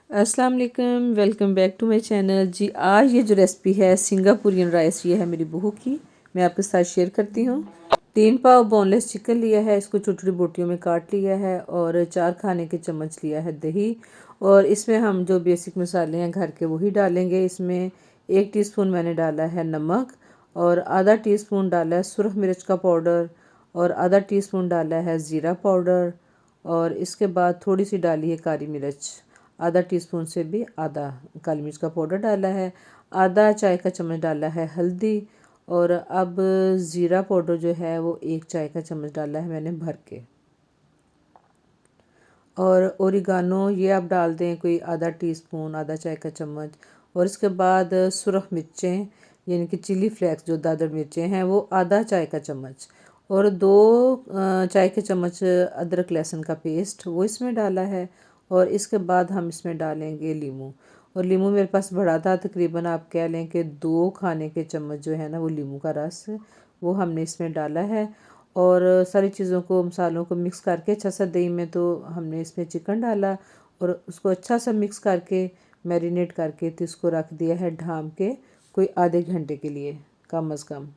अस्सलाम वालेकुम, welcome back to my channel. जी आज ये जो रेसिपी है सिंगापुरियन राइस, ये है मेरी बहू की, मैं आपके साथ शेयर करती हूँ। 3 पाव बोनलेस चिकन लिया है, इसको छोटी छोटी बोटियों में काट लिया है और 4 खाने के चम्मच लिया है दही। और इसमें हम जो बेसिक मसाले हैं घर के वही डालेंगे। इसमें 1 टीस्पून मैंने डाला है नमक और आधा टीस्पून डाला है सुरख मिर्च का पाउडर और आधा टीस्पून डाला है ज़ीरा पाउडर और इसके बाद थोड़ी सी डाली है काली मिर्च, आधा टीस्पून से भी आधा काली मिर्च का पाउडर डाला है, आधा चाय का चम्मच डाला है हल्दी और अब ज़ीरा पाउडर जो है वो 1 चाय का चम्मच डाला है मैंने भर के। और ओरिगानो ये आप डाल दें कोई आधा टीस्पून, आधा चाय का चम्मच। और इसके बाद सुरख मिर्चें यानी कि चिली फ्लेक्स जो दादड़ मिर्चें हैं वो आधा चाय का चम्मच और 2 चाय के चम्मच अदरक लहसुन का पेस्ट वो इसमें डाला है। और इसके बाद हम इसमें डालेंगे लीमू। और लीमू मेरे पास बड़ा था, तकरीबन आप कह लें कि 2 खाने के चम्मच जो है ना वो लीमू का रस वो हमने इसमें डाला है। और सारी चीज़ों को मसालों को मिक्स करके अच्छा सा, दही में तो हमने इसमें चिकन डाला और उसको अच्छा सा मिक्स करके मैरिनेट करके तो इसको रख दिया है ढाँप के कोई आधे घंटे के लिए कम अज़ कम।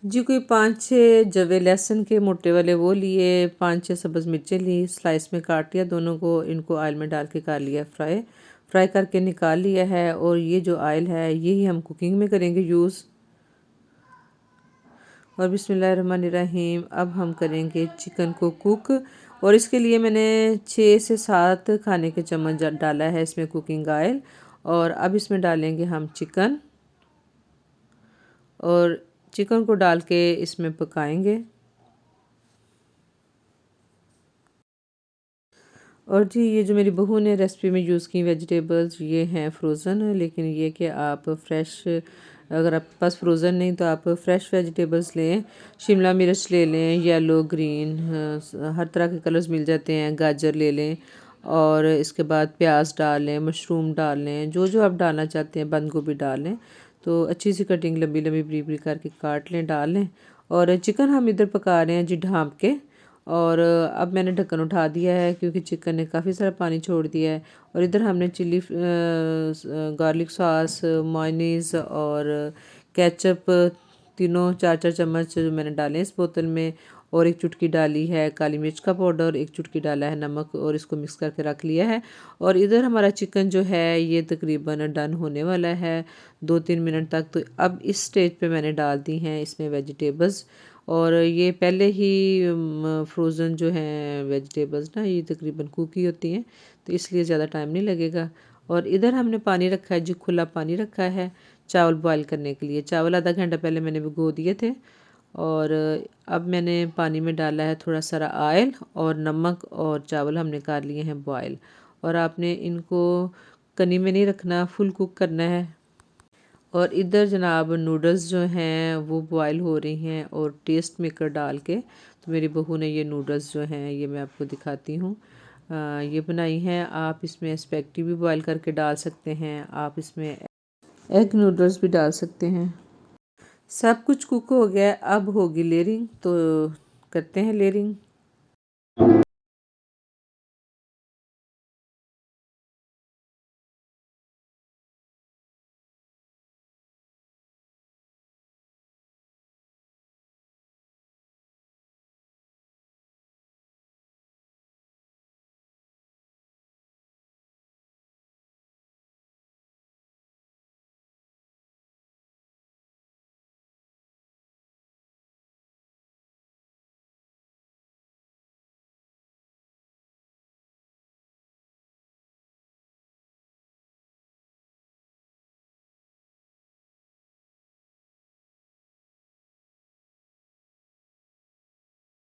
जी कोई 5-6 जवे लहसुन के मोटे वाले वो लिए, 5-6 सब्ज़ मिर्चें ली, स्लाइस में काट लिया दोनों को, इनको ऑयल में डाल के कर लिया फ्राई करके निकाल लिया है। और ये जो ऑयल है यही हम कुकिंग में करेंगे यूज़। और बिस्मिल्लाहिर्रहमानिर्रहीम अब हम करेंगे चिकन को कुक। और इसके लिए मैंने 6 से 7 खाने के चम्मच डाला है इसमें कुकिंग ऑयल। और अब इसमें डालेंगे हम चिकन और चिकन को डाल के इसमें पकाएंगे। और जी ये जो मेरी बहू ने रेसिपी में यूज़ की वेजिटेबल्स ये हैं फ्रोज़न, लेकिन ये कि आप फ्रेश, अगर आपके पास फ्रोज़न नहीं तो आप फ्रेश वेजिटेबल्स लें। शिमला मिर्च ले लें, येलो ग्रीन, हर तरह के कलर्स मिल जाते हैं। गाजर ले लें और इसके बाद प्याज डाल लें, मशरूम डाल लें, जो जो आप डालना चाहते हैं, बंद गोभी डाल लें। तो अच्छी सी कटिंग लंबी लंबी बरीक बरीक करके काट लें, डाल लें। और चिकन हम इधर पका रहे हैं जी ढाँप के। और अब मैंने ढक्कन उठा दिया है क्योंकि चिकन ने काफ़ी सारा पानी छोड़ दिया है। और इधर हमने चिली गार्लिक सॉस, मायोनीज़ और केचप तीनों 4-4 चम्मच जो मैंने डाले इस बोतल में। और 1 चुटकी डाली है काली मिर्च का पाउडर, 1 चुटकी डाला है नमक और इसको मिक्स करके रख लिया है। और इधर हमारा चिकन जो है ये तकरीबन डन होने वाला है 2-3 मिनट तक। तो अब इस स्टेज पे मैंने डाल दी हैं इसमें वेजिटेबल्स। और ये पहले ही फ्रोज़न जो हैं वेजिटेबल्स ना ये तकरीबन कुक ही होती हैं, तो इसलिए ज़्यादा टाइम नहीं लगेगा। और इधर हमने पानी रखा है जी, खुला पानी रखा है चावल बॉईल करने के लिए। चावल आधा घंटा पहले मैंने भिगो दिए थे। और अब मैंने पानी में डाला है थोड़ा सारा ऑयल और नमक और चावल हमने कर लिए हैं बॉईल। और आपने इनको कनी में नहीं रखना, फुल कुक करना है। और इधर जनाब नूडल्स जो हैं वो बॉयल हो रही हैं और टेस्ट मेकर डाल के, तो मेरी बहू ने ये नूडल्स जो हैं ये मैं आपको दिखाती हूँ ये बनाई हैं। आप इसमें स्पैगेटी भी बॉयल करके डाल सकते हैं, आप इसमें एग नूडल्स भी डाल सकते हैं। सब कुछ कुक हो गया, अब होगी लेयरिंग, तो करते हैं लेयरिंग।